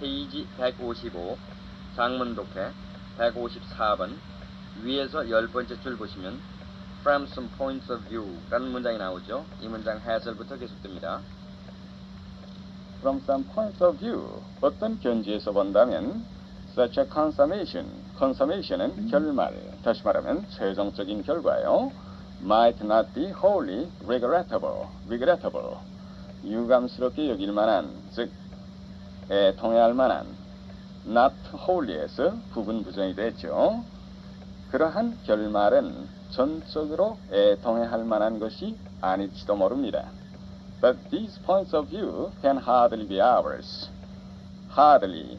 페이지 155 장문 독해 154번 위에서 10번째 줄 보시면 From some points of view 라는 문장이 나오죠. 이 문장 해설부터 계속됩니다. From some points of view, 어떤 견지에서 본다면 such a consummation은 결말, 다시 말하면 최종적인 결과요. might not be wholly regrettable, 유감스럽게 여길 만한, 즉 애통해할 만한 not wholly에서 부분 부정이 됐죠. 그러한 결말은 전적으로 애통해할 만한 것이 아닐지도 모릅니다. But these points of view can hardly be ours. hardly,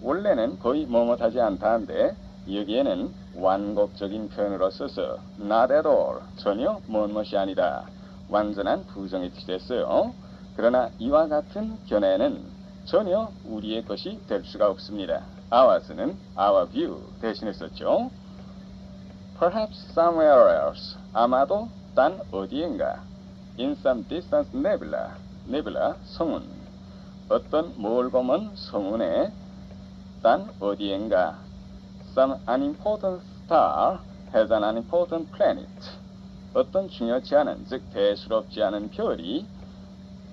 원래는 거의 뭐뭇하지 않다는데 여기에는 완곡적인 표현으로 써서 not at all, 전혀 무엇이 아니다. 완전한 부정에 취됐어요. 그러나 이와 같은 견해는 전혀 우리의 것이 될 수가 없습니다. ours는 our view 대신에 썼죠. Perhaps somewhere else, 아마도 딴 어디엔가. In some distant nebula, 성운. 어떤 멀고 먼 성운에 딴 어디엔가. Some unimportant star has an unimportant planet. 어떤 중요치 않은, 즉 대수롭지 않은 별이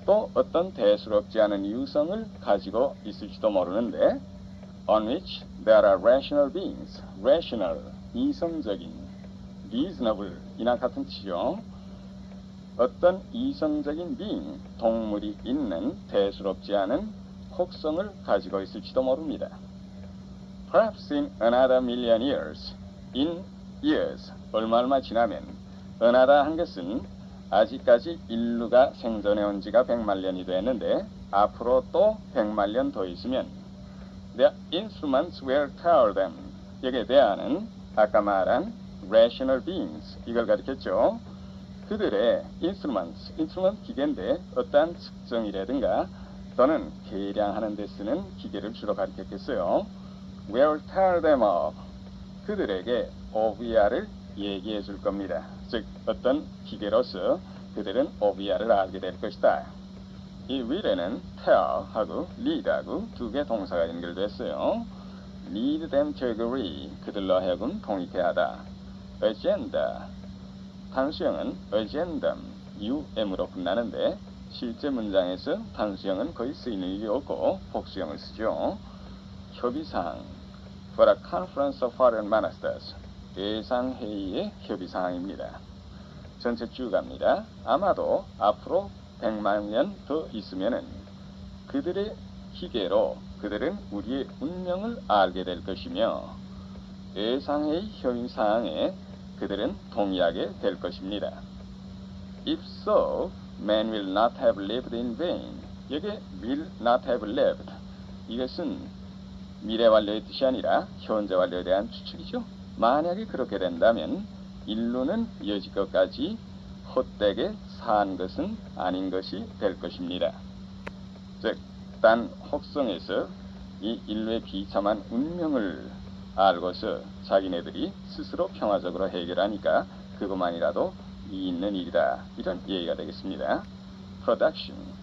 또 어떤 대수롭지 않은 유성을 가지고 있을지도 모르는데 on which there are rational beings. rational, 이성적인, reasonable 이나 같은 뜻이죠. 어떤 이성적인 being, 동물이 있는 대수롭지 않은 혹성을 가지고 있을지도 모릅니다. Perhaps in another million years, in years, 얼마 지나면 another 한 것은 아직까지 인류가 생존해 온 지가 100만 년이 됐는데 앞으로 또 100만 년 더 있으면 the instruments will tell them. 여기에 대하는 아까 말한 rational beings 이걸 가리켰죠. 그들의 instrument 기계인데 어떠한 측정이라든가 또는 계량하는 데 쓰는 기계를 주로 가리켰겠어요. will tell them of. 그들에게 OVR을 얘기해 줄 겁니다. 즉 어떤 기계로서 그들은 OVR을 알게 될 것이다. 이 will에는 tell하고 lead하고 두 개 동사가 연결됐어요. lead them to agree, 그들로 하여금 동의케 하다. agenda, 단수형은 agendum, um으로 끝나는데 실제 문장에서 단수형은 거의 쓰이는 일이 없고 복수형을 쓰죠. 협의사항, for a conference of foreign ministers, 예상회의의 협의사항입니다. 전체 쭉 갑니다. 아마도 앞으로 100만 년 더 있으면은 그들의 기계로 그들은 우리의 운명을 알게 될 것이며 예상회의 협의사항에 그들은 동의하게 될 것입니다. If so, man will not have lived in vain. 여기에 will not have lived. 이것은 미래 완료의 뜻이 아니라 현재 완료에 대한 추측이죠. 만약에 그렇게 된다면 인류는 여지껏까지 헛되게 산 것은 아닌 것이 될 것입니다. 즉, 딴 혹성에서 이 인류의 비참한 운명을 알고서 자기네들이 스스로 평화적으로 해결하니까 그것만이라도 이 있는 일이다. 이런 얘기가 되겠습니다. Production.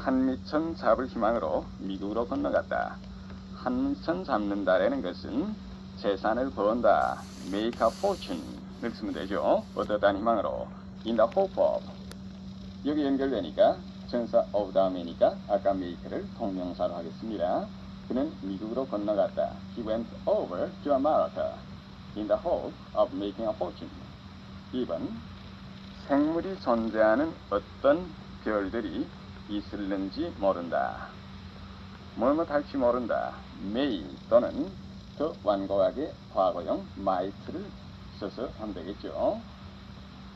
한미천 잡을 희망으로 미국으로 건너갔다. 한미천 잡는다라는 것은 재산을 번다, make a fortune을 쓰면 되죠. 얻었다는 희망으로 in the hope of 여기 연결되니까 전사 of 다음이니까 아까 make를 동명사로 하겠습니다. 그는 미국으로 건너갔다. He went over to America in the hope of making a fortune. 2번 생물이 존재하는 어떤 별들이 있을는지 모른다. 뭐뭐 할지 모른다. may 또는 더 완곡하게 과거형 might를 써서 하면 되겠죠.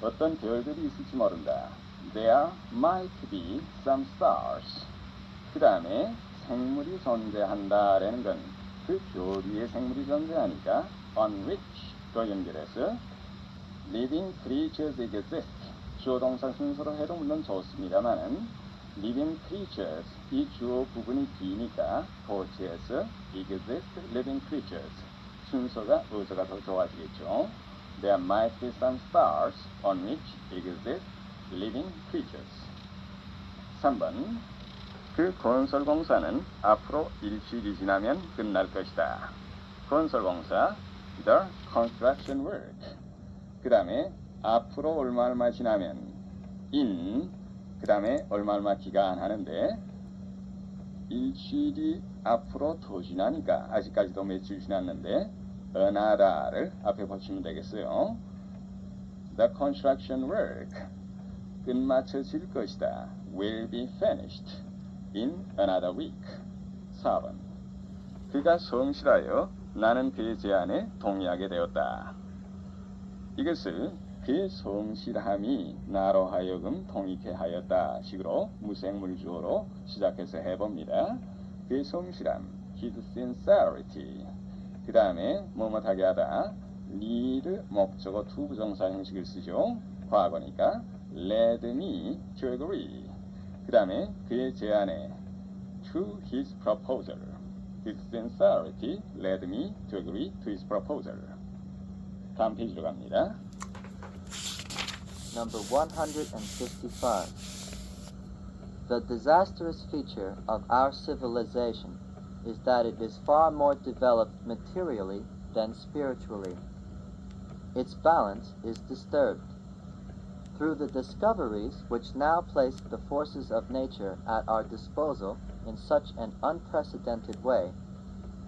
어떤 별들이 있을지 모른다. There might be some stars. 그 다음에 생물이 존재한다라는 건 그 별 위에 생물이 존재하니까 on which 또 연결해서 living creatures exist. 주어 동사 순서로 해도 물론 좋습니다만은 living creatures 이 주어 부분이 기니까 도치해서 exist living creatures 순서가 의서가 더 좋아지겠죠. There might be some stars on which exist living creatures. 3번 그 건설공사는 앞으로 일주일이 지나면 끝날 것이다. 건설공사 the construction work. 그 다음에 앞으로 얼마 지나면 in 그 다음에 얼마 기간 하는데 일주일이 앞으로 더 지나니까 아직까지도 며칠 지났는데 another를 앞에 붙이면 되겠어요. The construction work 끝마쳐질 것이다. will be finished in another week. 4번 그가 성실하여 나는 그의 제안에 동의하게 되었다. 이것을 그의 성실함이 나로 하여금 동의케 하였다 식으로 무생물주어로 시작해서 해봅니다. 그의 성실함 his sincerity 그 다음에 뭐뭐하게 하다 lead 목적어 to 부정사 형식을 쓰죠. 과거니까 led me to agree 그 다음에 그의 제안에 to his proposal his sincerity led me to agree to his proposal. 다음 페이지로 갑니다. Number 155. The disastrous feature of our civilization is that it is far more developed materially than spiritually. Its balance is disturbed. Through the discoveries which now place the forces of nature at our disposal in such an unprecedented way,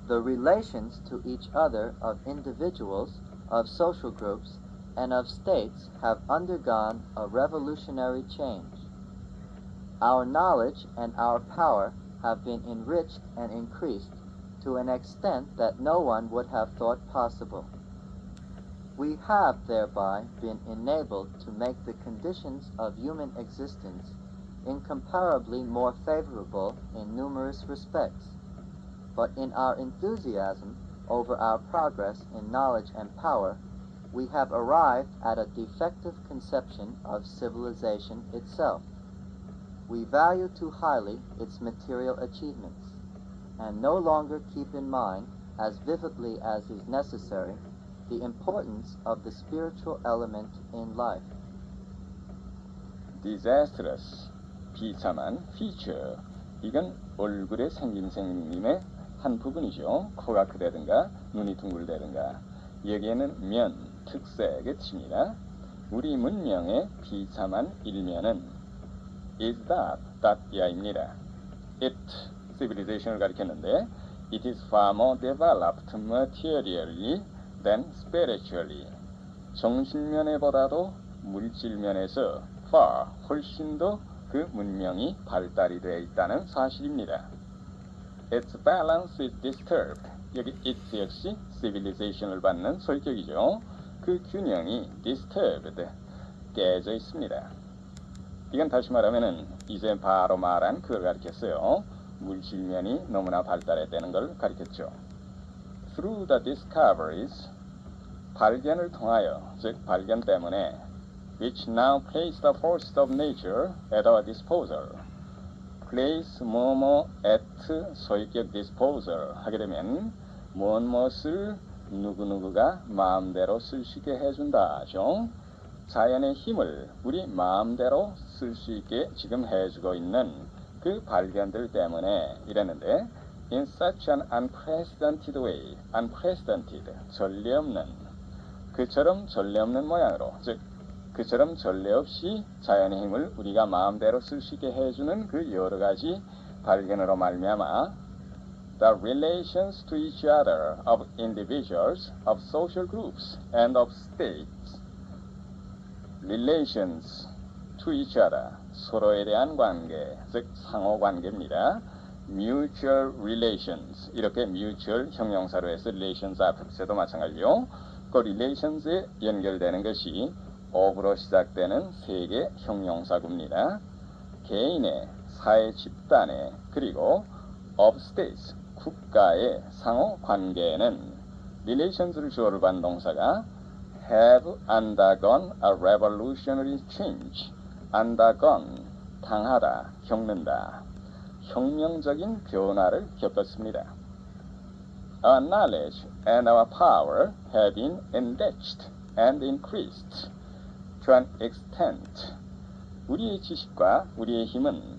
the relations to each other of individuals, of social groups, and of states have undergone a revolutionary change. Our knowledge and our power have been enriched and increased to an extent that no one would have thought possible. We have thereby been enabled to make the conditions of human existence incomparably more favorable in numerous respects. But in our enthusiasm over our progress in knowledge and power, we have arrived at a defective conception of civilization itself. We value too highly its material achievements, and no longer keep in mind, as vividly as is necessary, the importance of the spiritual element in life. disastrous 비참한 feature 이건 얼굴에 생긴 생김의 한 부분이죠. 코가 크다든가 눈이 둥글다든가 여기에는 면, 특색의 뜻입니다. 우리 문명의 비참한 일면은 is that 이하입니다. it civilization을 가리켰는데 it is far more developed materially than spiritually 정신면에보다도 물질면에서 far 훨씬 더 그 문명이 발달이 되어 있다는 사실입니다. Its balance is disturbed. 여기 its 역시 civilization을 받는 소유격이죠. 그 균형이 disturbed, 깨져 있습니다. 이건 다시 말하면은 이제 바로 말한 그걸 가리켰어요. 물질면이 너무나 발달했다는 걸 가리켰죠. Through the discoveries, 발견을 통하여, 즉 발견 때문에 which now place the forces of nature at our disposal. place 뭐뭐 at 소유격 disposal 하게 되면 무엇을 누구누구가 마음대로 쓸 수 있게 해준다죠. 자연의 힘을 우리 마음대로 쓸 수 있게 지금 해주고 있는 그 발견들 때문에 이랬는데 in such an unprecedented way, unprecedented, 전례 없는, 그처럼 전례 없는 모양으로, 즉 그처럼 전례 없이 자연의 힘을 우리가 마음대로 쓸 수 있게 해주는 그 여러 가지 발견으로 말미암아 the relations to each other of individuals, of social groups, and of states, relations to each other, 서로에 대한 관계, 즉 상호 관계입니다. mutual relations, 이렇게 mutual 형용사로 해서 relations 앞에 붙여도 마찬가지요. 그 relations에 연결되는 것이 of로 시작되는 세 개 형용사구입니다. 개인의, 사회 집단의, 그리고 of states, 국가의 상호 관계에는 relations를 주어로 반 동사가 have undergone a revolutionary change, undergone, 당하다, 겪는다, 혁명적인 변화를 겪었습니다. Our knowledge and our power have been enriched and increased to an extent. 우리의 지식과 우리의 힘은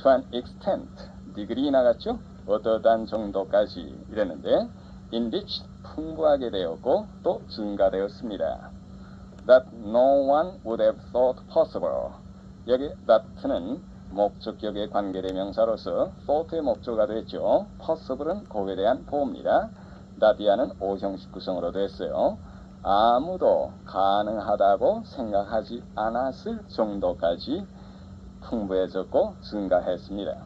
to an extent, 디그리 나갔죠? 어떠한 정도까지 이랬는데 enriched, 풍부하게 되었고 또 증가되었습니다. That no one would have thought possible. 여기 that는 목적격에 관계대명사로서 thought의 목조가 됐죠. possible은 그에 대한 보호입니다. that이하는 오형식 구성으로 됐어요. 아무도 가능하다고 생각하지 않았을 정도까지 풍부해졌고 증가했습니다.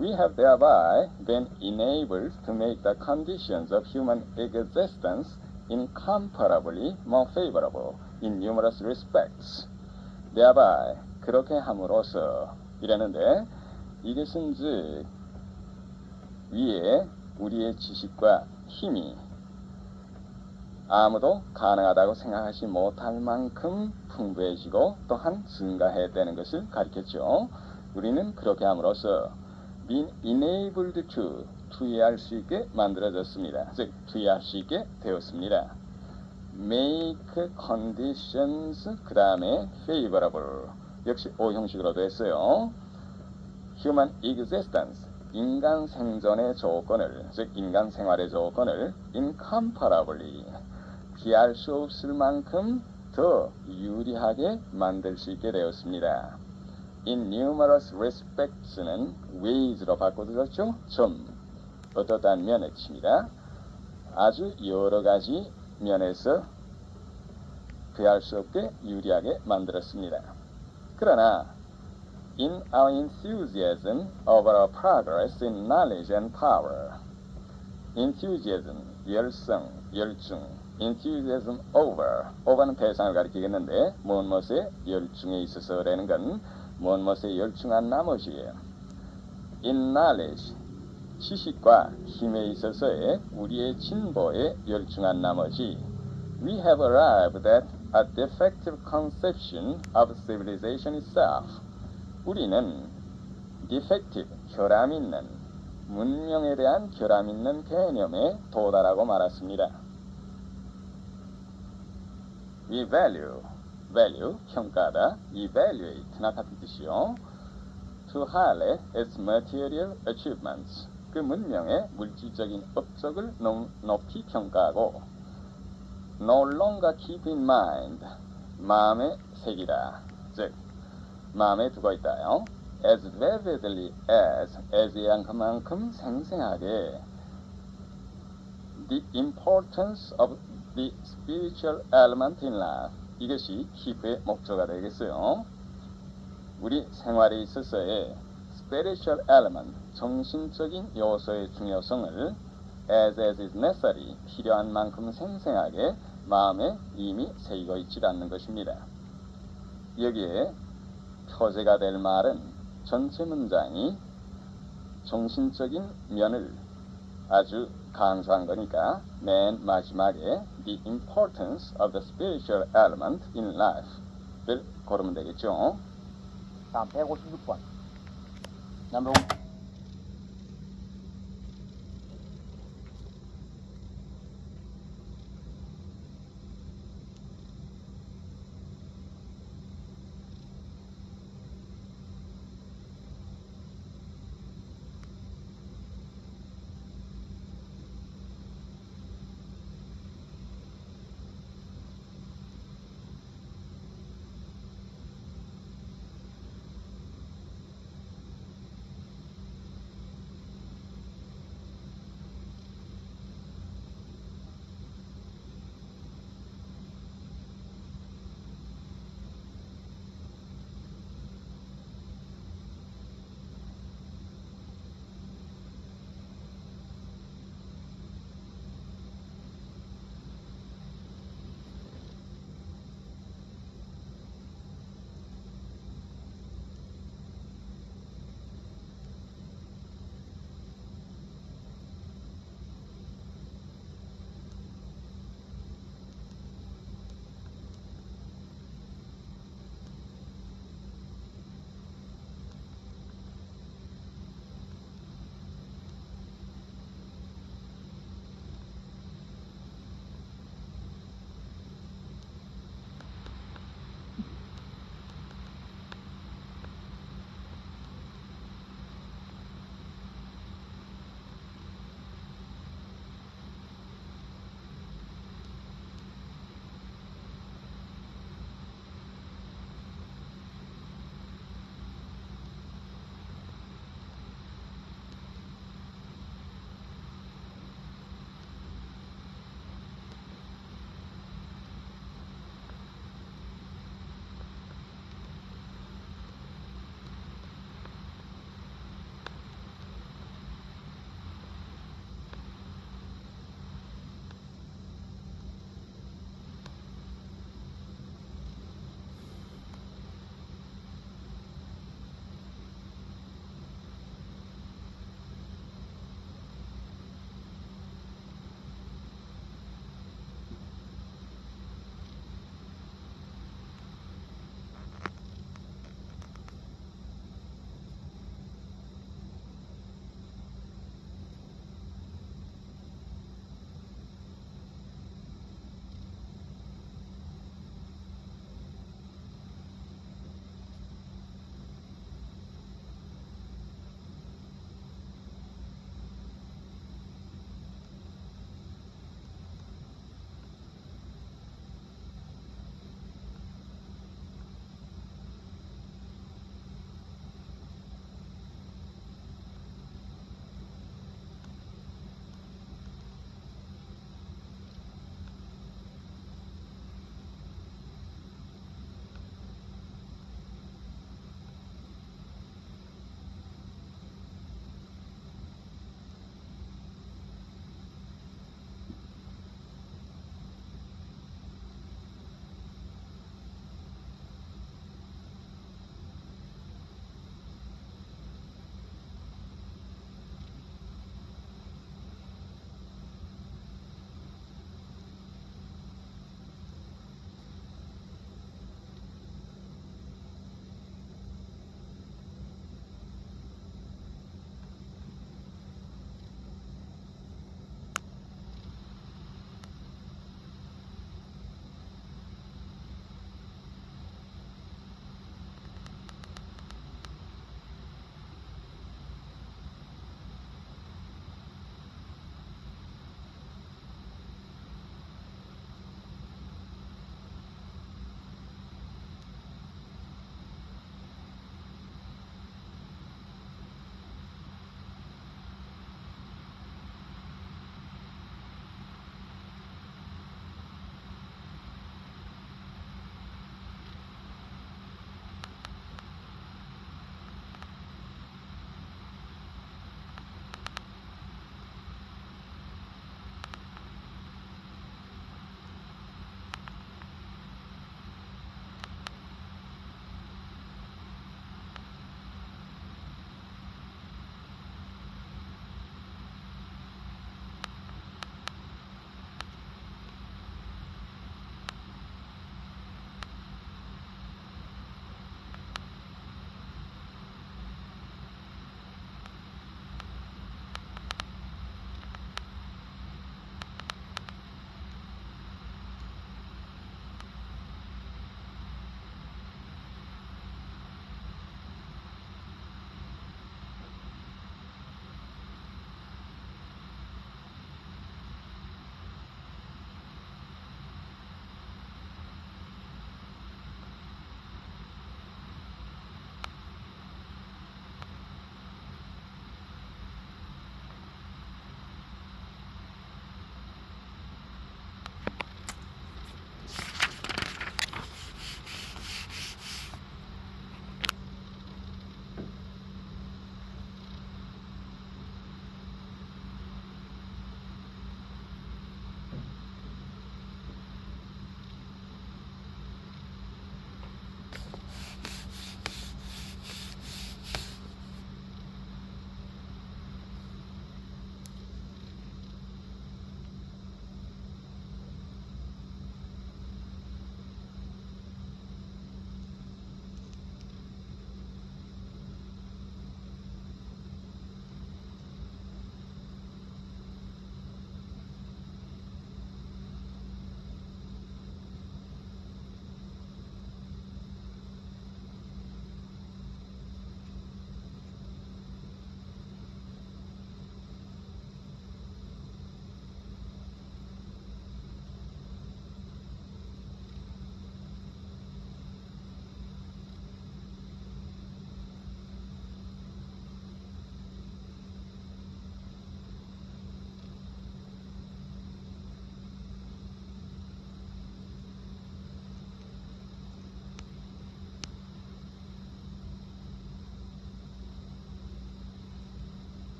We have thereby been enabled to make the conditions of human existence incomparably more favorable in numerous respects. thereby, 그렇게 함으로써 이랬는데 이것은 즉 위에 우리의 지식과 힘이 아무도 가능하다고 생각하지 못할 만큼 풍부해지고 또한 증가했다는 것을 가리켰죠. 우리는 그렇게 함으로써 been enabled to, 투여할 수 있게 만들어졌습니다. 즉 투여할 수 있게 되었습니다. make conditions 그 다음에 favorable 역시 오형식으로 됐어요. human existence 인간 생존의 조건을 즉 인간 생활의 조건을 incomparably 비할 수 없을 만큼 더 유리하게 만들 수 있게 되었습니다. In numerous respects는 ways로 바꿔드렸죠. 좀 어떠한 면에 칩니다. 아주 여러 가지 면에서 비할 수 없게 유리하게 만들었습니다. 그러나 in our enthusiasm over our progress in knowledge and power, enthusiasm, 열성, 열중, enthusiasm over는 대상을 가리키겠는데 무엇에 열중에 있어서라는 건 무엇에 열중한 나머지예요. in knowledge, 지식과 힘에 있어서의 우리의 진보에 열중한 나머지 we have arrived at a defective conception of civilization itself. 우리는 defective, 결함 있는, 문명에 대한 결함 있는 개념에 도달하고 말았습니다. We value, 평가하다, evaluate나 같은 뜻이요. To highlight its material achievements, 그 문명의 물질적인 업적을 높이 평가하고 no longer keep in mind, 마음에 새기다, 즉 마음에 두고 있다요. as vividly as 그만큼 생생하게 the importance of the spiritual element in life, 이것이 기부의 목표가 되겠어요. 우리 생활에 있어서의 spiritual element, 정신적인 요소의 중요성을 as is necessary, 필요한 만큼 생생하게 마음에 이미 새기고 있지 않는 것입니다. 여기에 표제가 될 말은 전체 문장이 정신적인 면을 아주 강조한 거니까 맨 마지막에 the importance of the spiritual element in life를 고르면 되겠죠. 다음 156번. Number 1.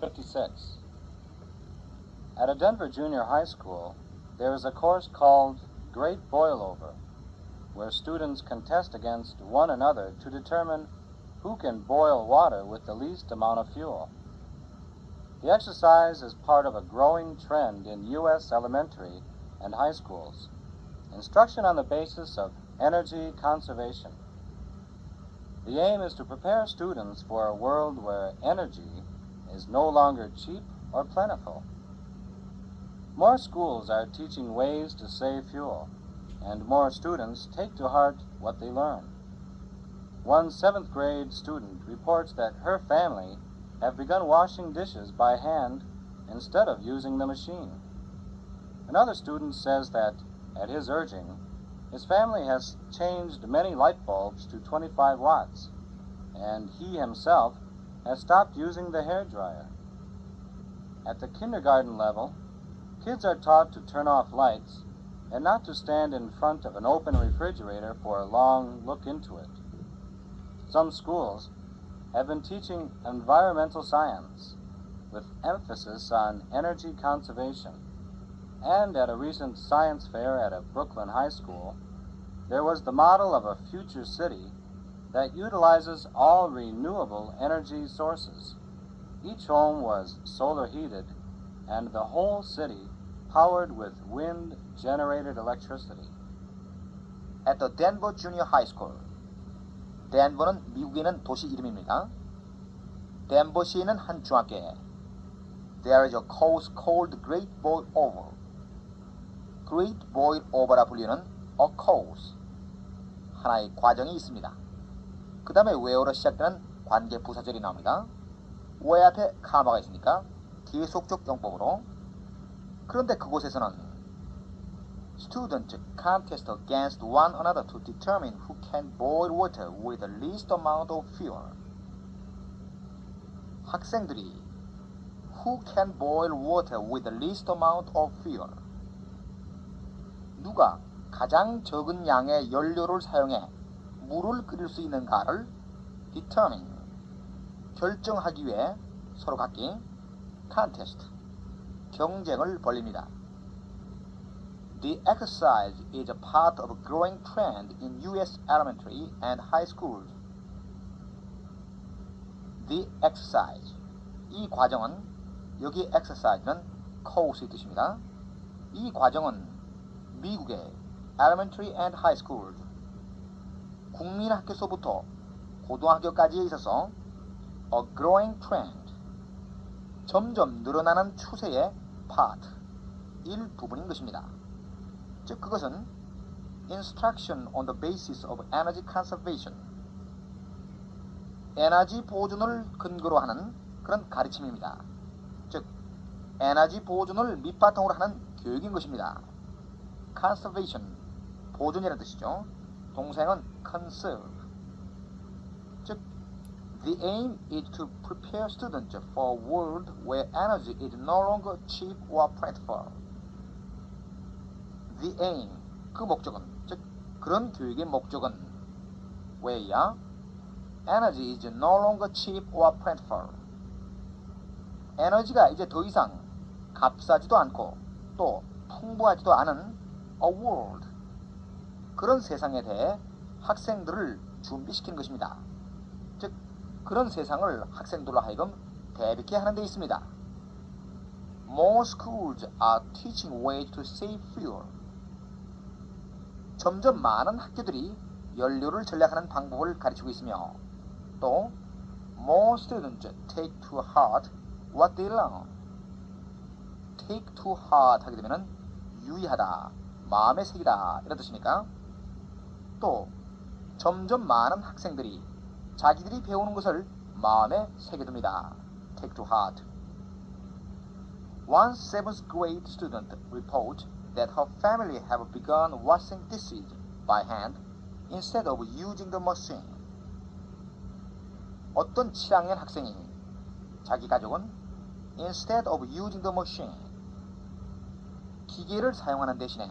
56. At a Denver junior high school, there is a course called Great Boilover, where students contest against one another to determine who can boil water with the least amount of fuel. The exercise is part of a growing trend in U.S. elementary and high schools, instruction on the basis of energy conservation. The aim is to prepare students for a world where energy is no longer cheap or plentiful. More schools are teaching ways to save fuel, and more students take to heart what they learn. One 7th grade student reports that her family have begun washing dishes by hand instead of using the machine. Another student says that, at his urging, his family has changed many light bulbs to 25 watts, and he himself has stopped using the hairdryer. At the kindergarten level, kids are taught to turn off lights and not to stand in front of an open refrigerator for a long look into it. Some schools have been teaching environmental science with emphasis on energy conservation. And at a recent science fair at a Brooklyn high school, there was the model of a future city that utilizes all renewable energy sources. Each home was solar heated, and the whole city powered with wind-generated electricity. At the Denver Junior High School. 덴버는 미국에 있는 도시 이름입니다. 덴버시에 있는 한 중학교에 There is a course called Great Boilover. Great Boilover라 불리는 a course, 하나의 과정이 있습니다. 그 다음에 where로 시작되는 관계 부사절이 나옵니다. where 앞에 카마가 있으니까 계속적 용법으로. 그런데 그곳에서는 Students contest against one another to determine who can boil water with the least amount of fuel. 학생들이 Who can boil water with the least amount of fuel? 누가 가장 적은 양의 연료를 사용해 물을 끓일 수 있는가를 determine, 결정하기 위해 서로 각기 contest, 경쟁을 벌립니다. The exercise is a part of a growing trend in U.S. elementary and high schools. The exercise, 이 과정은, 여기 exercise는 course의 뜻입니다. 이 과정은 미국의 elementary and high schools, 국민학교서부터 고등학교까지에 있어서 a growing trend, 점점 늘어나는 추세의 part, 일부분인 것입니다. 즉 그것은 instruction on the basis of energy conservation, 에너지 보존을 근거로 하는 그런 가르침입니다. 즉 에너지 보존을 밑바탕으로 하는 교육인 것입니다. conservation, 보존이라는 뜻이죠. 동사는 conserve. 즉 the aim is to prepare students for a world where energy is no longer cheap or plentiful. The aim, 그 목적은, 즉 그런 교육의 목적은 where energy is no longer cheap or plentiful. 에너지가 이제 더 이상 값싸지도 않고 또 풍부하지도 않은 a world, 그런 세상에 대해 학생들을 준비시키는 것입니다. 즉 그런 세상을 학생들로 하여금 대비케 하는 데 있습니다. More schools are teaching ways to save fuel. 점점 많은 학교들이 연료를 절약하는 방법을 가르치고 있으며 또 more students take to heart what they learn. take to heart 하게 되면은 유의하다, 마음에 새기다 이런 뜻이니까 또 점점 많은 학생들이 자기들이 배우는 것을 마음에 새겨둡니다. take to heart. One 7th grade student reports that her family have begun washing dishes by hand instead of using the machine. 어떤 7학년 학생이 자기 가족은 instead of using the machine, 기계를 사용하는 대신에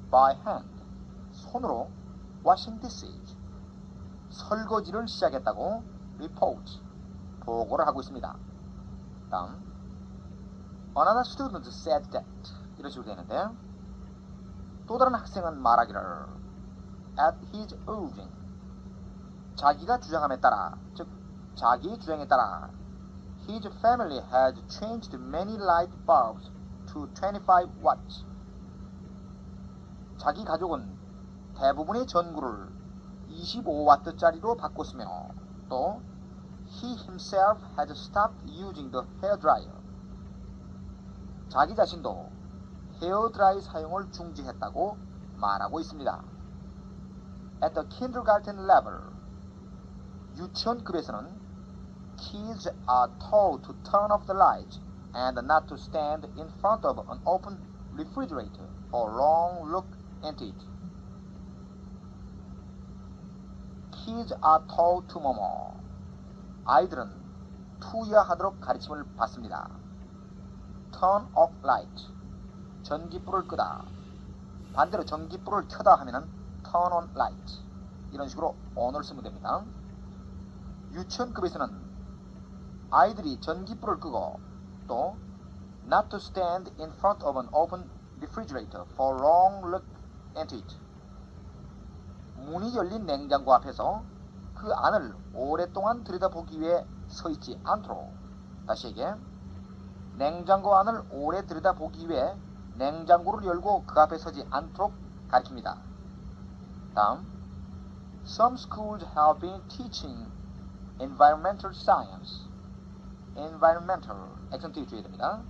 by hand, 손으로 washing dishes, 설거지를 시작했다고 report, 보고를 하고 있습니다. 다음 Another student said that 이런 식으로 되는데 또 다른 학생은 말하기를 at his urging 자기가 주장함에 따라 즉 자기의 주장에 따라 his family had changed many light bulbs to 25 watts 자기 가족은 대부분의 전구를 25와트짜리로 바꿨으며 또 he himself had stopped using the hairdryer 자기 자신도 헤어드라이 사용을 중지했다고 말하고 있습니다. At the kindergarten level, 유치원급에서는 kids are told to turn off the lights and not to stand in front of an open refrigerator for long look into it. Kids are told to 뭐뭐 아이들은 투여하도록 가르침을 받습니다. Turn off light 전기불을 끄다 반대로 전기불을 켜다 하면은 turn on light 이런 식으로 on을 쓰면 됩니다. 유치원급에서는 아이들이 전기불을 끄고 또 not to stand in front of an open refrigerator for long look into it 문이 열린 냉장고 앞에서 그 안을 오랫동안 들여다보기 위해 서 있지 않도록 다시 얘기해 냉장고 안을 오래 들여다보기 위해 냉장고를 열고 그 앞에 서지 않도록 가르칩니다. 다음 Some schools have been teaching environmental science environmental 액센트 줘야 됩니다.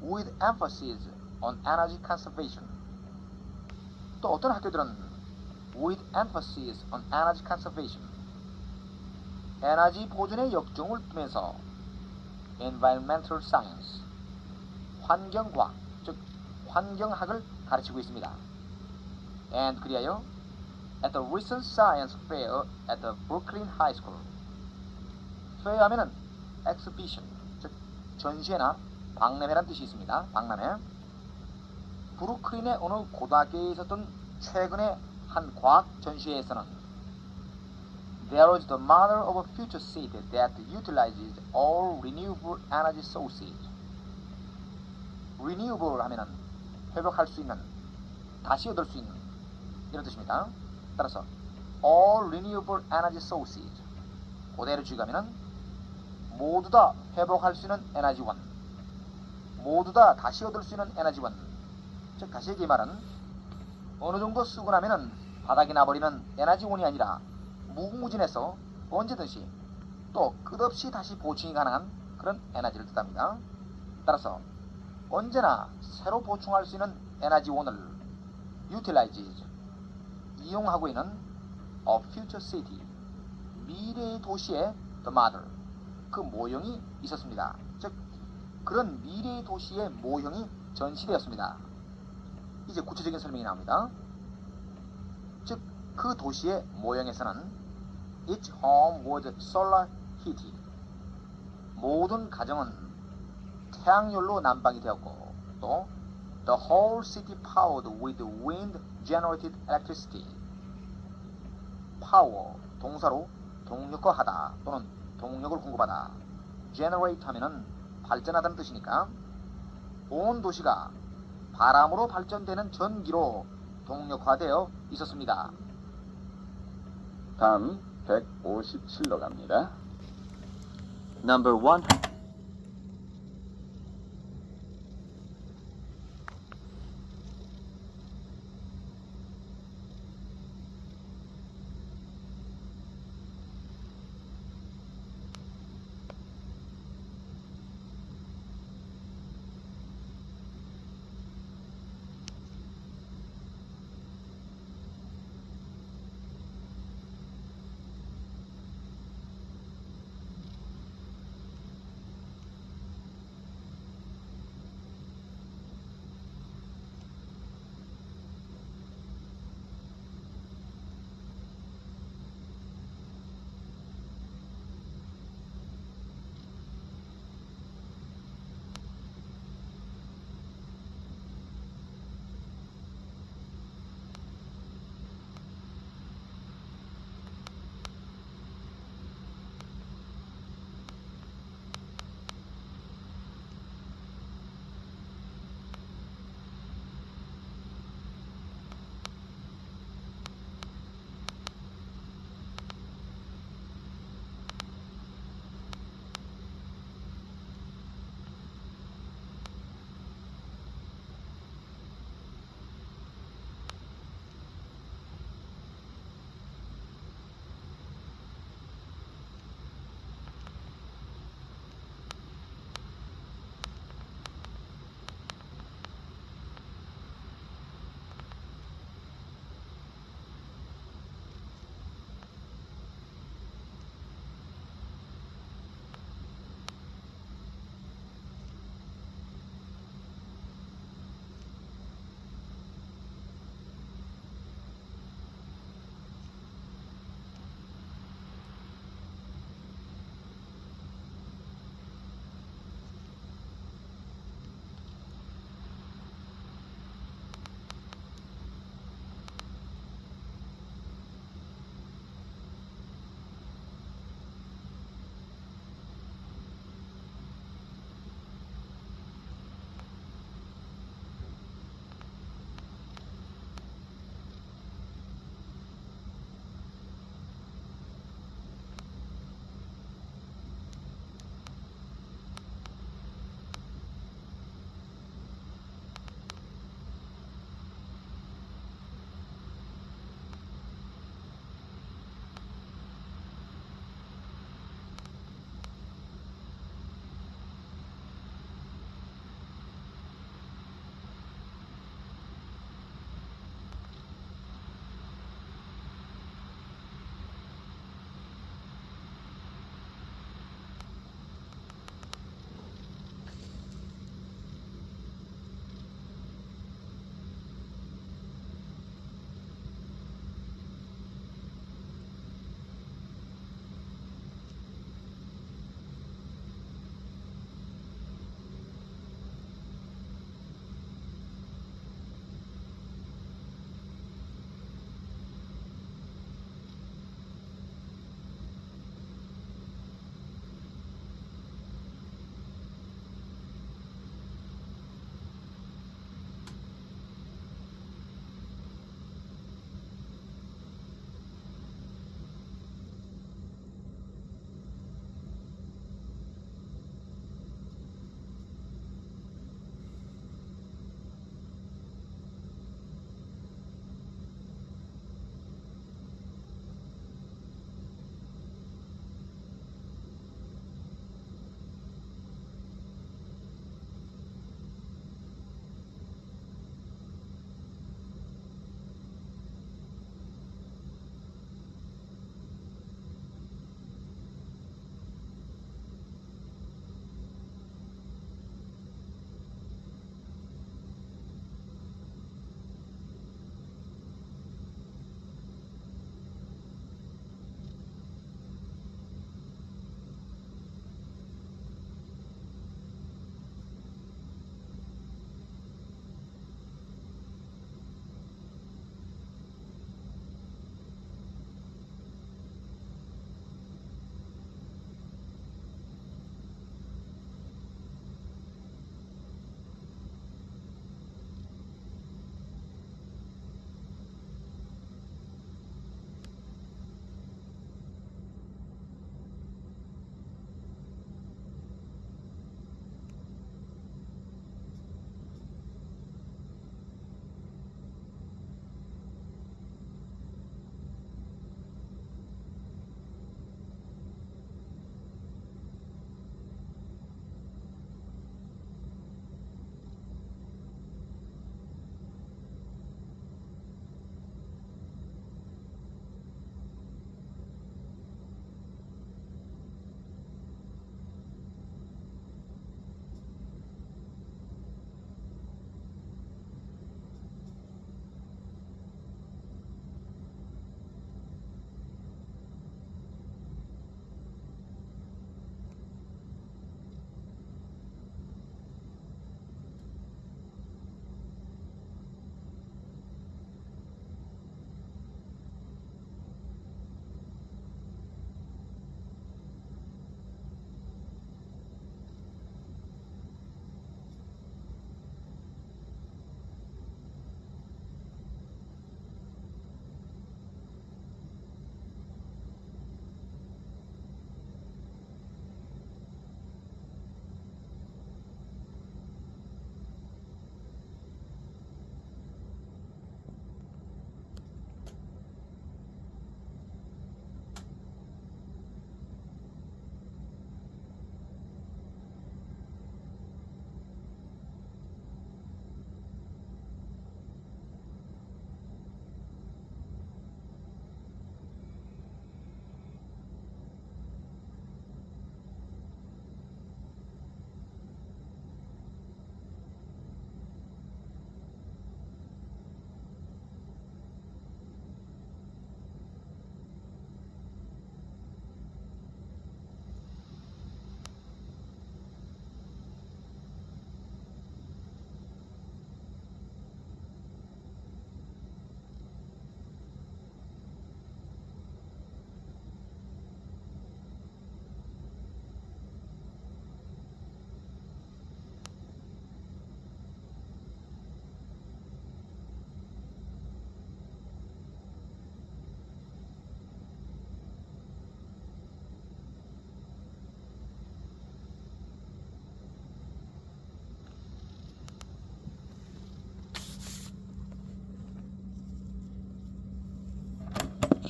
with emphasis on energy conservation 또 어떤 학교들은 with emphasis on energy conservation 에너지 보존에 역점을 두면서 environmental science 환경과학 즉 환경학을 가르치고 있습니다. And 그리하여 at the recent science fair at the Brooklyn High School fair 하면은 exhibition 즉 전시회나 박람회란 뜻이 있습니다. 박람회 브루클린의 어느 고등학교에 있었던 최근의 한 과학 전시회에서는 There is the mother of a future city that utilizes all renewable energy sources. Renewable 하면은 회복할 수 있는, 다시 얻을 수 있는 이런 뜻입니다. 따라서 all renewable energy sources 그대로 주의하면은 모두 다 회복할 수 있는 에너지원, 모두 다 다시 얻을 수 있는 에너지원. 즉 다시 얘기 말은 어느 정도 쓰고 나면은 바닥에 나버리는 에너지원이 아니라 무궁무진해서 언제든지 또 끝없이 다시 보충이 가능한 그런 에너지를 뜻합니다. 따라서 언제나 새로 보충할 수 있는 에너지원을 utilizes 이용하고 있는 a future city 미래의 도시의 the model 그 모형이 있었습니다. 즉 그런 미래의 도시의 모형이 전시되었습니다. 이제 구체적인 설명이 나옵니다. 즉 그 도시의 모형에서는 Each home was solar heated. 모든 가정은 태양열로 난방이 되었고 또 The whole city powered with wind generated electricity. power 동사로 동력화하다 또는 동력을 공급하다. generate 하면은 발전하다는 뜻이니까 온 도시가 바람으로 발전되는 전기로 동력화되어 있었습니다. 다음 157로 갑니다. Number 1.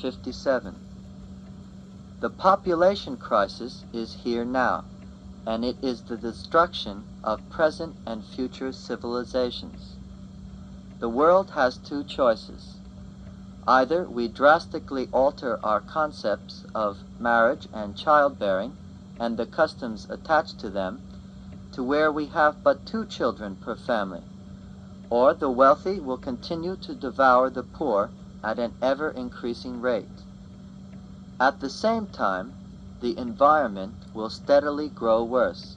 57. The population crisis is here now, and it is the destruction of present and future civilizations. The world has two choices. Either we drastically alter our concepts of marriage and childbearing and the customs attached to them to where we have but 2 children per family, or the wealthy will continue to devour the poor at an ever-increasing rate. At the same time, the environment will steadily grow worse,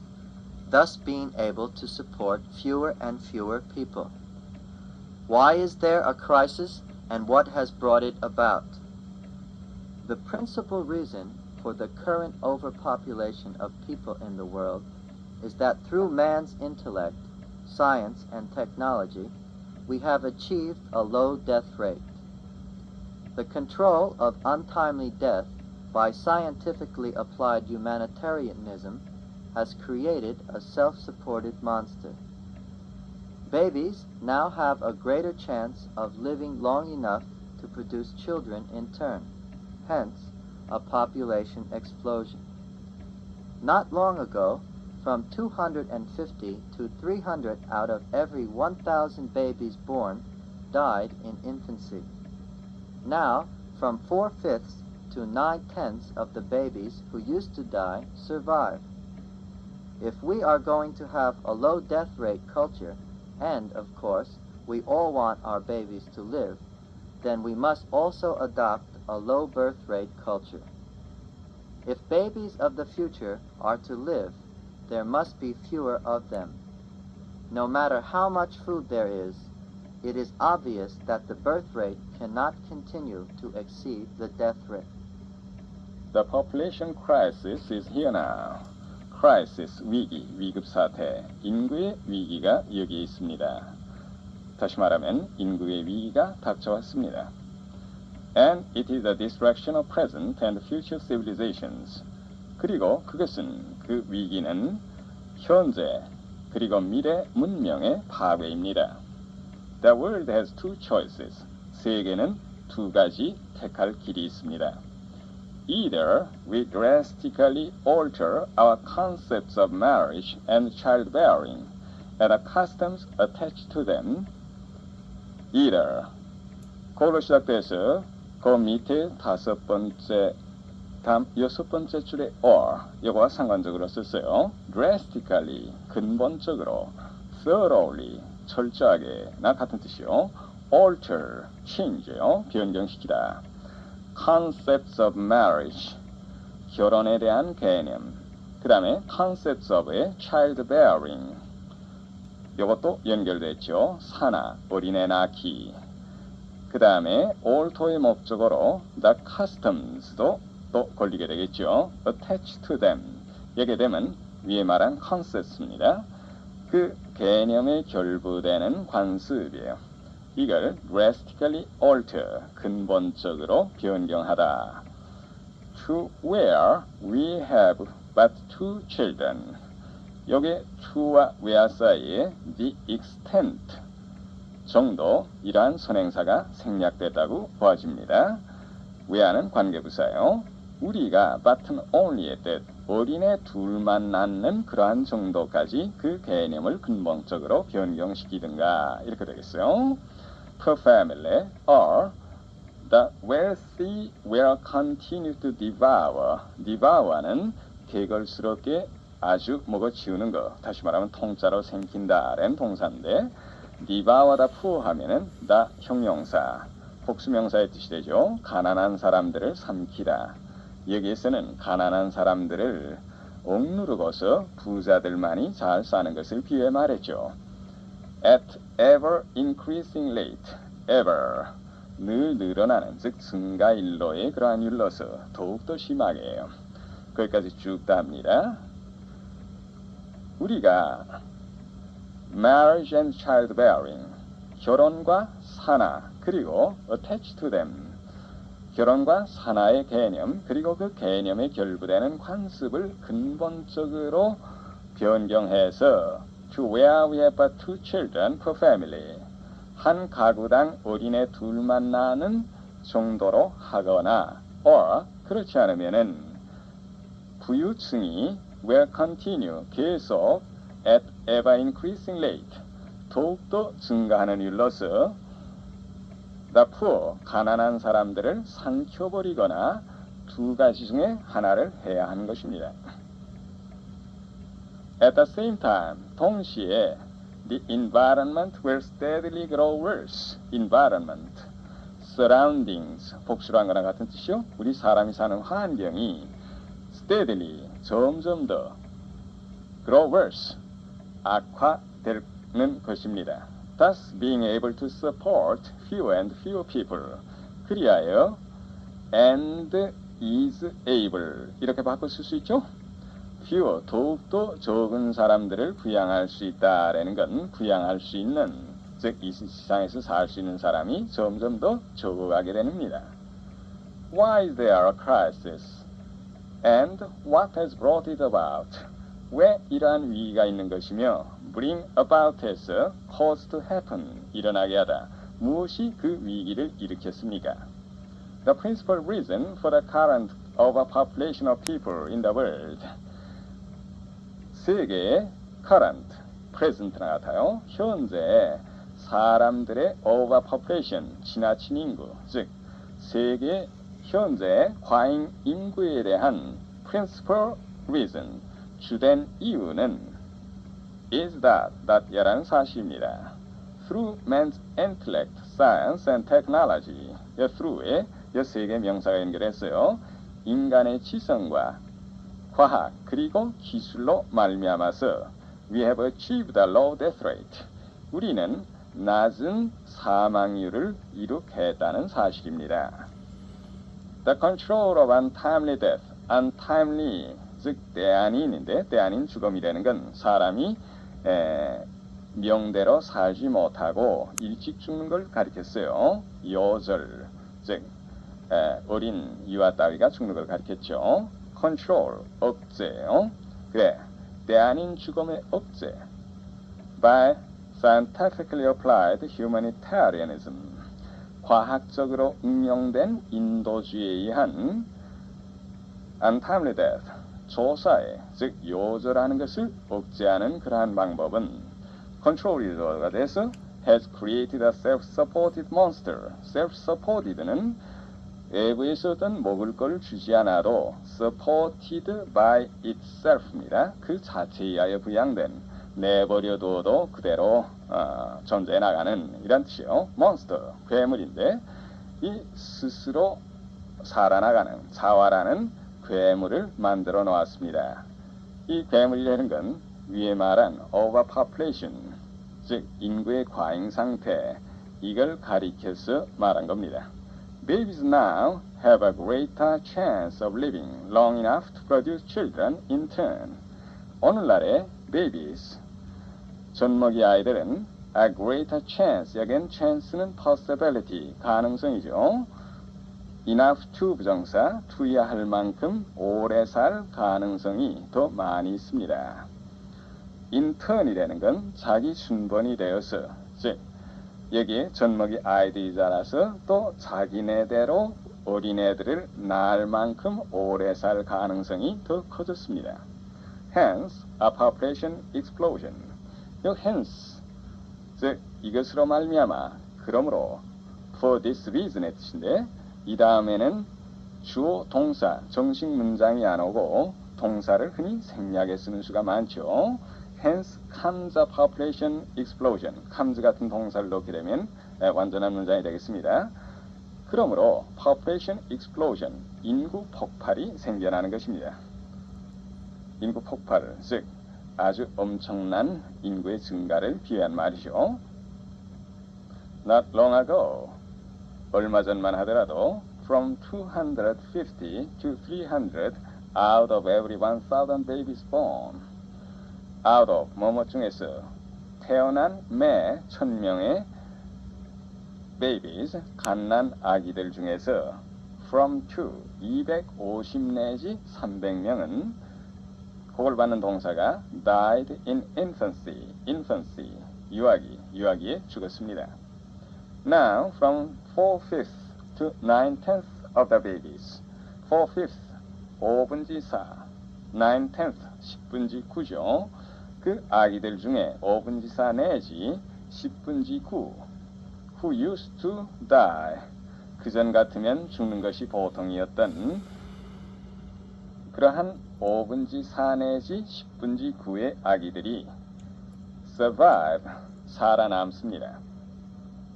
thus being able to support fewer and fewer people. Why is there a crisis, and what has brought it about? The principal reason for the current overpopulation of people in the world is that through man's intellect, science, and technology, we have achieved a low death rate. The control of untimely death by scientifically applied humanitarianism has created a self-supported monster. Babies now have a greater chance of living long enough to produce children in turn, hence a population explosion. Not long ago, from 250 to 300 out of every 1,000 babies born died in infancy. Now, from 4/5 to 9/10 of the babies who used to die survive. If we are going to have a low death rate culture, and, of course, we all want our babies to live, then we must also adopt a low birth rate culture. If babies of the future are to live, there must be fewer of them. No matter how much food there is, it is obvious that the birth rate cannot continue to exceed the death rate. The population crisis is here now. crisis, 위기, 위급 사태, 인구의 위기가 여기 있습니다. 다시 말하면 인구의 위기가 닥쳐왔습니다. And it is the destruction of present and future civilizations. 그리고 그것은 그 위기는 현재 그리고 미래 문명의 파괴입니다. The world has 2 choices. 세계는 2가지 택할 길이 있습니다. Either we drastically alter our concepts of marriage and childbearing and the customs attached to them. Either 고로 시작돼서 그 밑에 5번째 다음 6번째 줄에 or 이거와 상관적으로 썼어요. drastically 근본적으로, thoroughly 철저하게나 같은 뜻이요. alter change요. 변경시키다. concepts of marriage 결혼에 대한 개념. 그 다음에 concepts of childbearing 이것도 연결됐죠. 산하 어린애 낳기. 그 다음에 alto의 목적어로 the customs도 또 걸리게 되겠죠. attached to them 여기에 되면 위에 말한 concepts입니다. 그 개념에 결부되는 관습이에요. 이걸 drastically alter 근본적으로 변경하다. To where we have but 2 children 여기 to와 where 사이에 the extent 정도 이러한 선행사가 생략됐다고 보아집니다. where는 관계부사예요. 우리가 but only의 뜻 어린애 둘만 낳는 그러한 정도까지 그 개념을 근본적으로 변경시키든가 이렇게 되겠어요. Per family or the wealthy will continue to devour. devour는 개걸스럽게 아주 먹어치우는 거. 다시 말하면 통짜로 생긴다라는 동사인데 devour다 fu하면은 the 형용사, 복수명사의 뜻이 되죠. 가난한 사람들을 삼키다. 여기에서는 가난한 사람들을 억누르고서 부자들만이 잘 사는 것을 비유해 말했죠. At ever increasing rate, ever 늘 늘어나는 즉 증가일로의 그러한 율로서 더욱더 심하게 해요. 거기까지 쭉 다 합니다. 우리가 marriage and childbearing 결혼과 산하 그리고 attached to them 결혼과 산하의 개념 그리고 그 개념에 결부되는 관습을 근본적으로 변경해서 to where we have but 2 children per family 한 가구당 어린애 둘만 낳는 정도로 하거나 or 그렇지 않으면은 부유층이 will continue 계속 at ever increasing rate 더욱더 증가하는 일로서 the poor 가난한 사람들을 삼켜버리거나 두 가지 중에 하나를 해야 하는 것입니다. At the same time 동시에 the environment will steadily grow worse. environment, surroundings 복수로 한 거랑 같은 뜻이요. 우리 사람이 사는 환경이 steadily 점점 더 grow worse 악화되는 것입니다. Thus being able to support fewer and fewer people 그리하여 and is able 이렇게 바꿔 쓸 수 있죠. fewer 더욱더 적은 사람들을 부양할 수 있다라는 건 부양할 수 있는 즉 이 세상에서 살 수 있는 사람이 점점 더 적어가게 됩니다. Why is there a crisis? And what has brought it about? 왜 이러한 위기가 있는 것이며 bring about에서 cause to happen 일어나게 하다 무엇이 그 위기를 일으켰습니까? The principal reason for the current overpopulation of people in the world 세계의 current, present나 같아요. 현재 사람들의 overpopulation, 지나친 인구, 즉 세계 현재 과잉 인구에 대한 principal reason, 주된 이유는 is that이라는 사실입니다. Through man's intellect, science and technology, through에 세 개 명사가 연결했어요. 인간의 지성과 과학 그리고 기술로 말미암아서 we have achieved a low death rate. 우리는 낮은 사망률을 이룩했다는 사실입니다. The control of untimely death, untimely 즉 때아닌인데 때아닌 죽음이라는 건 사람이 명대로 살지 못하고 일찍 죽는 걸 가리켰어요. 요절 즉 어린 유아 따위가 죽는 걸 가리켰죠. control, 억제요. 그래, 때 아닌 죽음의 억제. By scientifically applied humanitarianism. 과학적으로 응용된 인도주의에 의한 untimely death. 조사에, 즉 요절하는 것을 억제하는 그러한 방법은 control이 돼서 has created a self-supported monster. self-supported는 외부에서 어떤 먹을 걸 주지 않아도 supported by itself입니다. 그 자체에 의하여 부양된 내버려둬도 그대로 존재해 나가는 이런 뜻이요. 몬스터, 괴물인데 이 스스로 살아나가는 자활하는 괴물을 만들어 놓았습니다. 이 괴물이라는 건 위에 말한 overpopulation, 즉 인구의 과잉 상태 이걸 가리켜서 말한 겁니다. Babies now have a greater chance of living long enough to produce children in turn. 오늘날의 babies, 젖먹이 아이들은 a greater chance, 여기엔 chance는 possibility, 가능성이죠. enough to 부정사, to야 할 만큼 오래 살 가능성이 더 많이 있습니다. in turn이라는 건 자기 순번이 되어서, 즉 여기에 젖먹이 아이들이 자라서 또 자기네대로 어린애들을 낳을 만큼 오래 살 가능성이 더 커졌습니다. Hence, a population explosion. 이 hence, 즉 이것으로 말미암아, 그러므로 for this reason의 뜻인데 이 다음에는 주어 동사, 정식 문장이 안 오고 동사를 흔히 생략해 쓰는 수가 많죠. Hence comes a population explosion. comes 같은 동사를 넣게 되면 완전한 문장이 되겠습니다. 그러므로 population explosion, 인구 폭발이 생겨나는 것입니다. 인구 폭발, 즉 아주 엄청난 인구의 증가를 비유한 말이죠. Not long ago, 얼마 전만 하더라도 from 250 to 300 out of every 1,000 babies born. out of 뭐뭐 중에서 태어난 매 1,000명의 babies 갓난 아기들 중에서 from to 250 내지 300명은 그걸 받는 동사가 died in infancy 유아기에 죽었습니다. Now from 4/5 to 9/10 of the babies. 4/5, 5분지 4. 9/10, 10분지 9죠. 그 아기들 중에 5분지 4 내지 10분지 9. Who used to die. 그전 같으면 죽는 것이 보통이었던 그러한 5분지 4 내지 10분지 9의 아기들이 survive, 살아남습니다.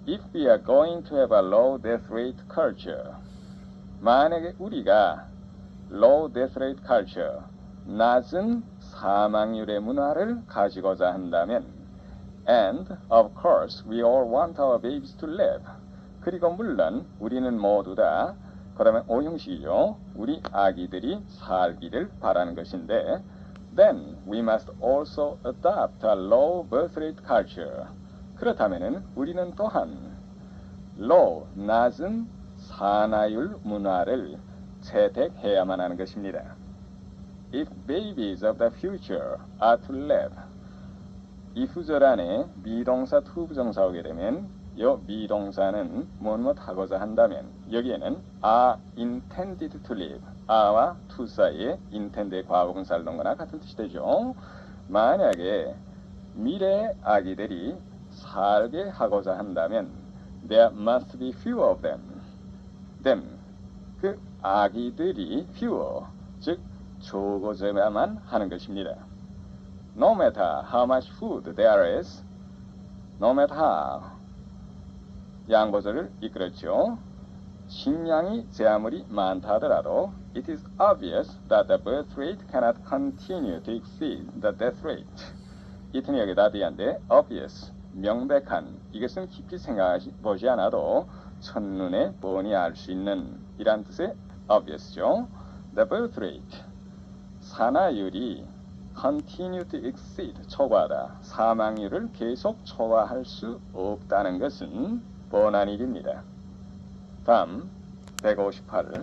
If we are going to have a low death rate culture, 만약에 우리가 low death rate culture, 낮은 사망률의 문화를 가지고자 한다면 and of course we all want our babies to live. 그리고 물론 우리는 모두 다 그러면 오형식이죠. 우리 아기들이 살기를 바라는 것인데 then we must also adopt a low birth rate culture. 그렇다면은 우리는 또한 low, 낮은 산화율 문화를 채택해야만 하는 것입니다. If babies of the future are to live. 이 구절 안에 미동사 투부정사 오게 되면 이 미동사는 무엇 하고자 한다면 여기에는 are intended to live. are와 to 사이에 intend의 과거분사를 넣은 거나 같은 뜻이 되죠. 만약에 미래의 아기들이 살게 하고자 한다면 there must be fewer of them. 그 아기들이 fewer, 즉 적어져야만 하는 것입니다. No matter how much food there is, no matter how 양보절을 이끌었죠. 식량이 제 아무리 많다 하더라도 it is obvious that the birth rate cannot continue to exceed the death rate. 이 튼이 여기다 대한데 obvious, 명백한, 이것은 깊이 생각해보지 않아도 첫눈에 뻔히 알 수 있는 이란 뜻의 obvious죠. The birth rate, 산화율이 continue to exceed, 초과하다, 사망률을 계속 초과할 수 없다는 것은 뻔한 일입니다. 다음 158.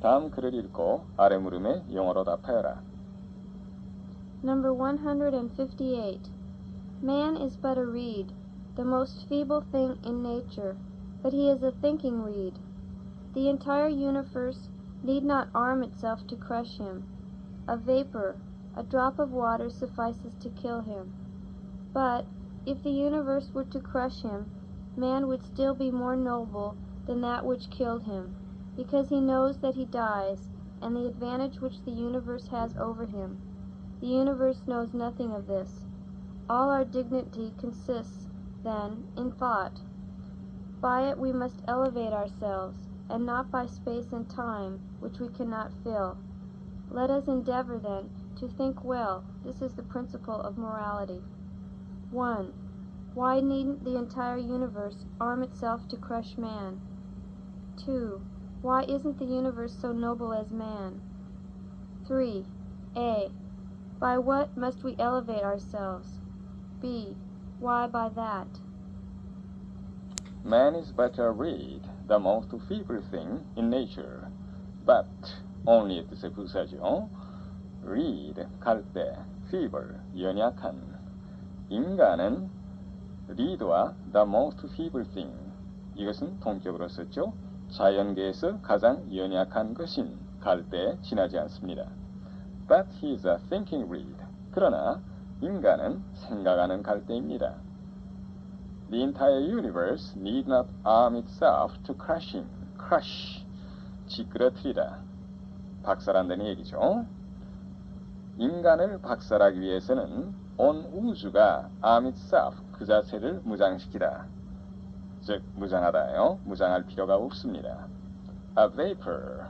다음 글을 읽고 아래 물음에 영어로 답하여라. Number 158. Man is but a reed, the most feeble thing in nature, but he is a thinking reed. The entire universe need not arm itself to crush him. A vapor, a drop of water suffices to kill him. But if the universe were to crush him, man would still be more noble than that which killed him, because he knows that he dies, and the advantage which the universe has over him. The universe knows nothing of this. All our dignity consists, then, in thought. By it we must elevate ourselves, and not by space and time, which we cannot fill. Let us endeavor, then, to think well. This is the principle of morality. 1. Why needn't the entire universe arm itself to crush man? 2. Why isn't the universe so noble as man? 3. A. By what must we elevate ourselves? B. Why by that? Man is but a reed, the most feeble thing in nature. But, only의 뜻의 부사죠. reed, 갈대, feeble, 연약한. 인간은 reed와 the most feeble thing, 이것은 동격으로 썼죠. 자연계에서 가장 연약한 것인 갈대에 지나지 않습니다. But he is a thinking reed. 그러나 인간은 생각하는 갈대입니다. The entire universe need not arm itself to crush him. crush, 찌그러뜨리다, 박살한다는 얘기죠. 인간을 박살하기 위해서는 온 우주가 arm itself, 그 자체를 무장시키다, 즉 무장하다요. 무장할 필요가 없습니다. A vapor,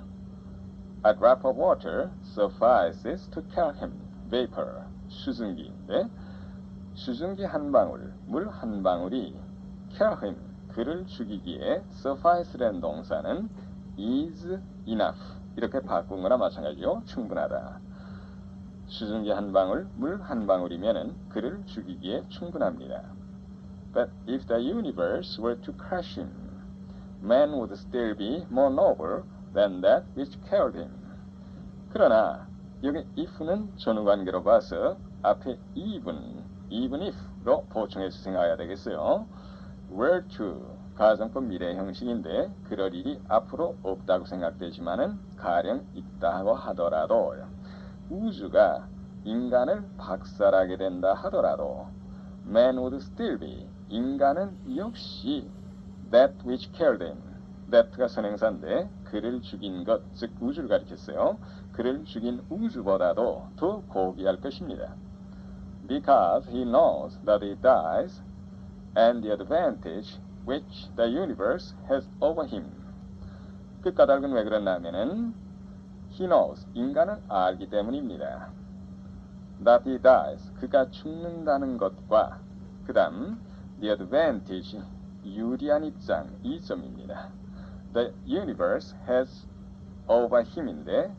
a drop of water suffices to kill him. vapor, 수증기인데 수증기 한 방울, 물 한 방울이 kill him, 그를 죽이기에 suffice라는 동사는 is enough, 이렇게 바꾼 거나 마찬가지죠. 충분하다. 수증기 한 방울, 물 한 방울이면은 그를 죽이기에 충분합니다. But if the universe were to crush him, man would still be more noble than that which killed him. 그러나 여기 if는 전후관계로 봐서 앞에 even if로 보충해서 생각해야 되겠어요. were to, 가정법 미래 형식인데 그럴 일이 앞으로 없다고 생각되지만은 가령 있다고 하더라도 우주가 인간을 박살하게 된다 하더라도 man would still be, 인간은 역시 that which killed him, that가 선행사인데 그를 죽인 것, 즉 우주를 가리켰어요. 그를 죽인 우주보다도 더 고귀할 것입니다. Because he knows that he dies and the advantage which the universe has over him. 그 까닭은 왜 그러냐면은 he knows, 인간은 알기 때문입니다. That he dies, 그가 죽는다는 것과 그 다음 the advantage, 유리한 입장, 이점입니다. The universe has over him인데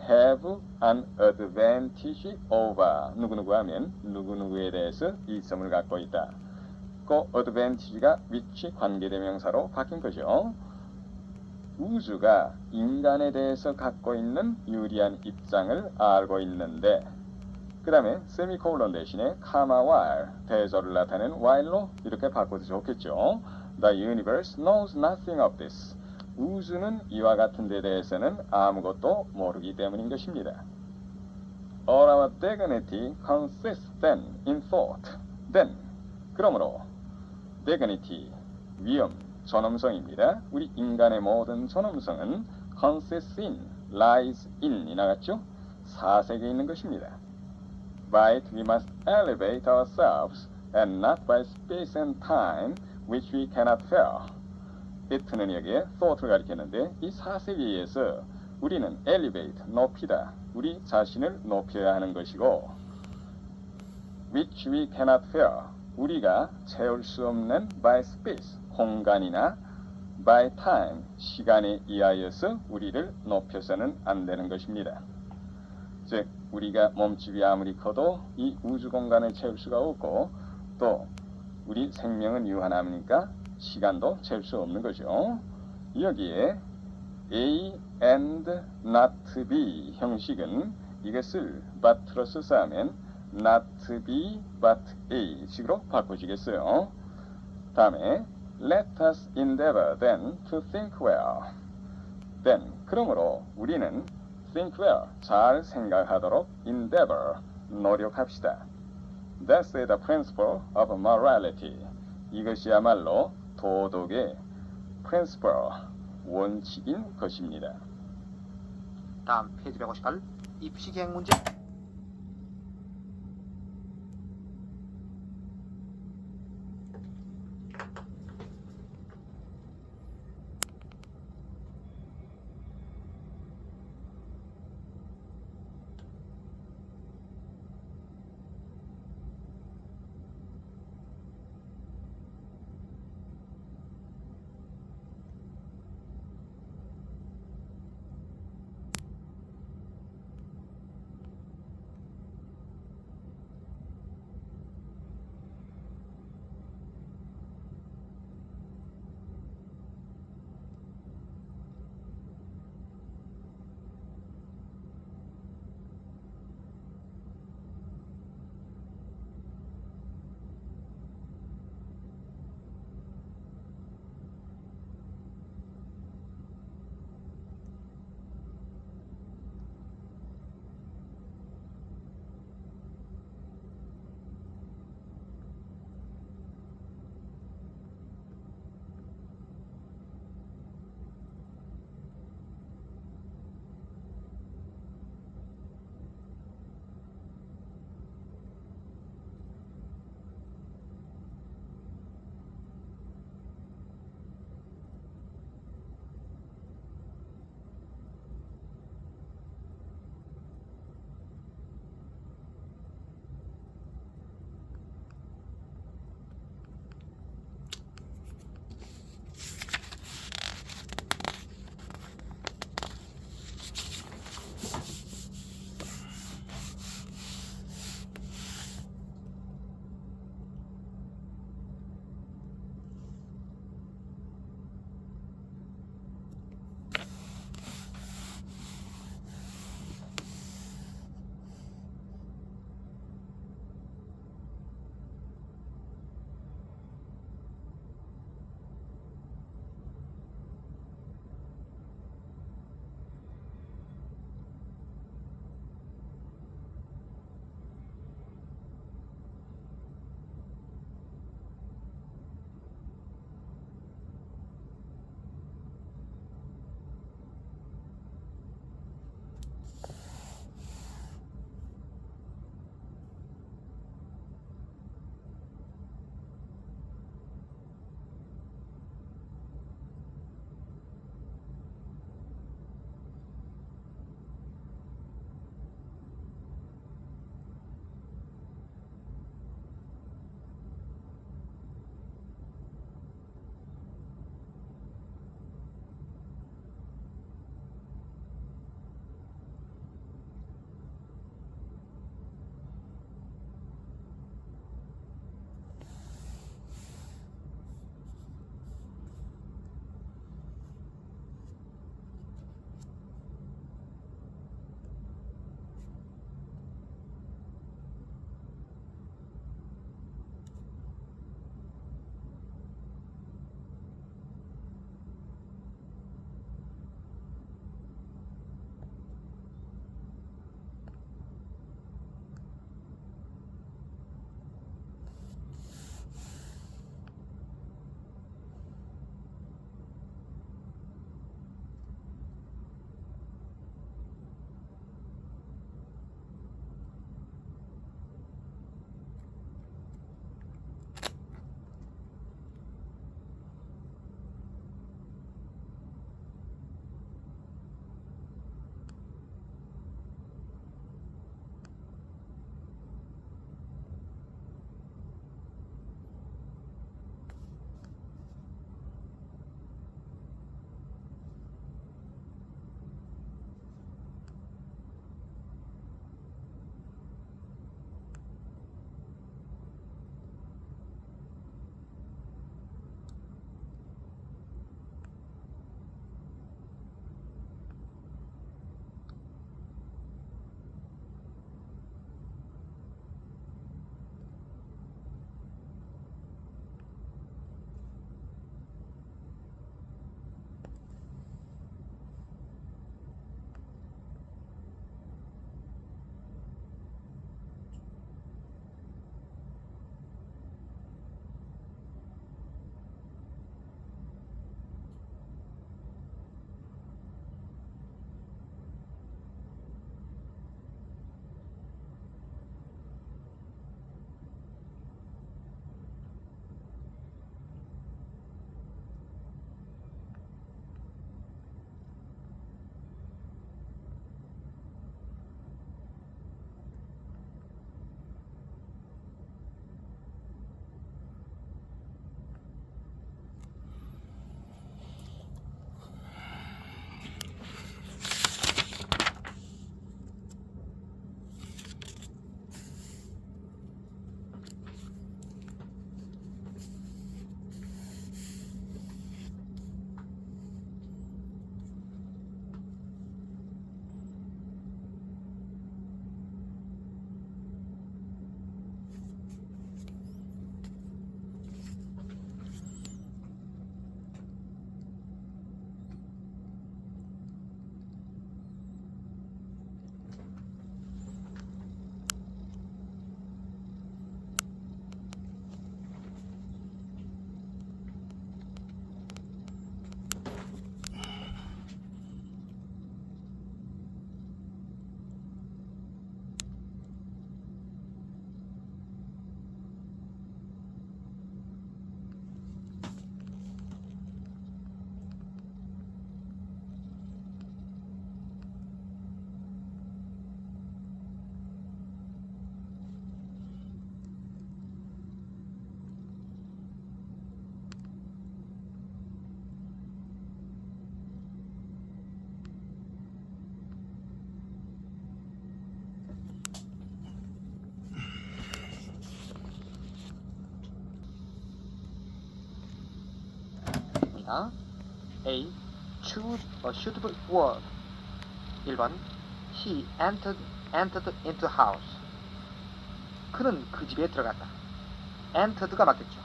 have an advantage over 누구누구 하면 누구누구에 대해서 이점을 갖고 있다. 그 advantage가 which 관계대명사로 바뀐 거죠. 우주가 인간에 대해서 갖고 있는 유리한 입장을 알고 있는데 그 다음에 세미콜론 대신에 카마 while, 대절을 나타내는 while로 이렇게 바꿔도 좋겠죠. The universe knows nothing of this. 우주는 이와 같은 데 대해서는 아무것도 모르기 때문인 것입니다. All our dignity consists then in thought. Then, 그러므로 dignity, 위엄, 존엄성입니다. 우리 인간의 모든 존엄성은 consists in, lies in 이 나갔죠? 사색에 있는 것입니다. By it we must elevate ourselves and not by space and time which we cannot fill. it는 여기에 thought를 가리켰는데 이 사색에 의해서 우리는 elevate, 높이다. 우리 자신을 높여야 하는 것이고 which we cannot fill, 우리가 채울 수 없는 by space, 공간이나 by time, 시간에 의하여서 우리를 높여서는 안 되는 것입니다. 즉 우리가 몸집이 아무리 커도 이 우주 공간을 채울 수가 없고 또 우리 생명은 유한하니까 시간도 채울 수 없는 거죠. 여기에 A and not be 형식은 이것을 but로서 쌓으면 not be but a 식으로 바꾸시겠어요. 다음에 let us endeavor then to think well. then 그러므로 우리는 think well 잘 생각하도록 endeavor 노력합시다. That's the principle of morality. 이것이야말로 도덕의 principle 원칙인 것입니다. 다음 페이지 158 입시계획 문제. 나옵니다. A. Choose a suitable word. 1번 He entered into house. 그는 그 집에 들어갔다. entered가 맞겠죠.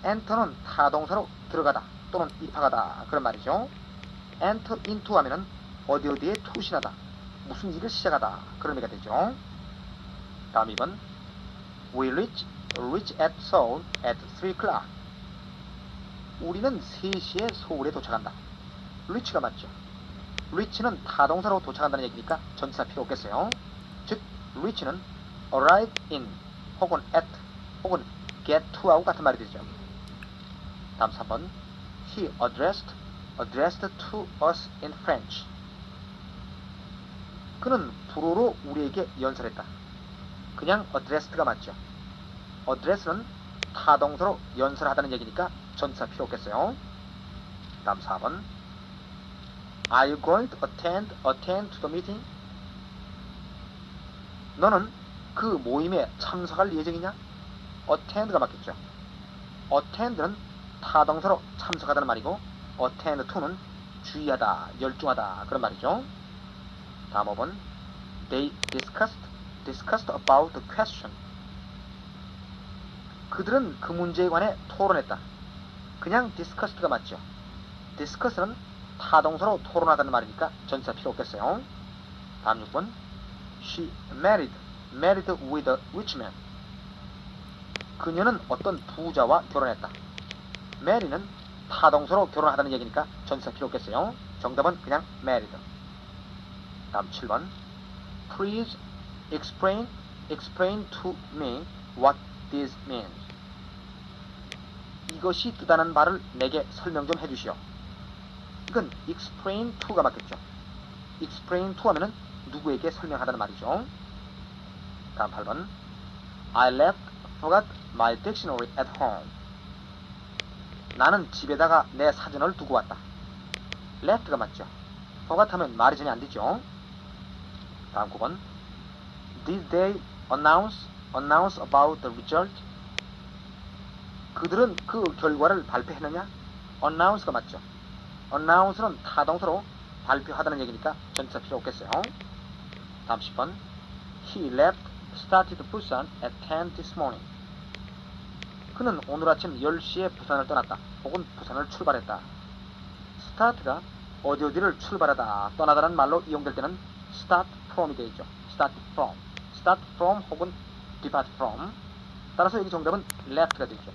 enter는 타동사로 들어가다 또는 입학하다 그런 말이죠. enter into 하면은 어디에 투신하다, 무슨 일을 시작하다 그런 의미가 되죠. 다음 2번 We reach at Seoul at 3 o'clock. 우리는 3시에 서울에 도착한다. reach가 맞죠. reach는 타동사로 도착한다는 얘기니까 전치사 필요 없겠어요. 즉 reach는 arrive in 혹은 at 혹은 get to하고 같은 말이 되죠. 다음 3번 He addressed to us in French. 그는 불어로 우리에게 연설했다. 그냥 addressed가 맞죠. address는 타동사로 연설하다는 얘기니까 전치사 필요 없겠어요. 다음 4번 Are you going to attend to the meeting? 너는 그 모임에 참석할 예정이냐? attend가 맞겠죠. attend는 타동사로 참석하다는 말이고 attend to는 주의하다, 열중하다 그런 말이죠. 다음 5번 They discussed about the question. 그들은 그 문제에 관해 토론했다. 그냥 discussed가 맞죠. discuss는 타동사로 토론하다는 말이니까 전치사 필요 없겠어요. 다음 6번 She married with a rich man. 그녀는 어떤 부자와 결혼했다. marry는 타동사로 결혼하다는 얘기니까 전치사 필요 없겠어요. 정답은 그냥 married. 다음 7번 Please explain to me what this means. 이것이 뜻하는 바를 내게 설명 좀 해주시오. 이건 explain to가 맞겠죠. explain to 하면은 누구에게 설명하다는 말이죠. 다음 8번 I forgot my dictionary at home. 나는 집에다가 내 사전을 두고 왔다. left가 맞죠. forgot 하면 말이 전혀 안 되죠. 다음 9번 Did they announce about the result? 그들은 그 결과를 발표했느냐? announce가 맞죠. announce는 타동사로 발표하다는 얘기니까 전치사 필요 없겠어요. 다음 10번 He started Busan at 10 this morning. 그는 오늘 아침 10시에 부산을 떠났다. 혹은 부산을 출발했다. start가 어디를 출발하다, 떠나다는 말로 이용될 때는 start from이 되죠. start from 혹은 depart from. 따라서 여기 정답은 left가 되죠.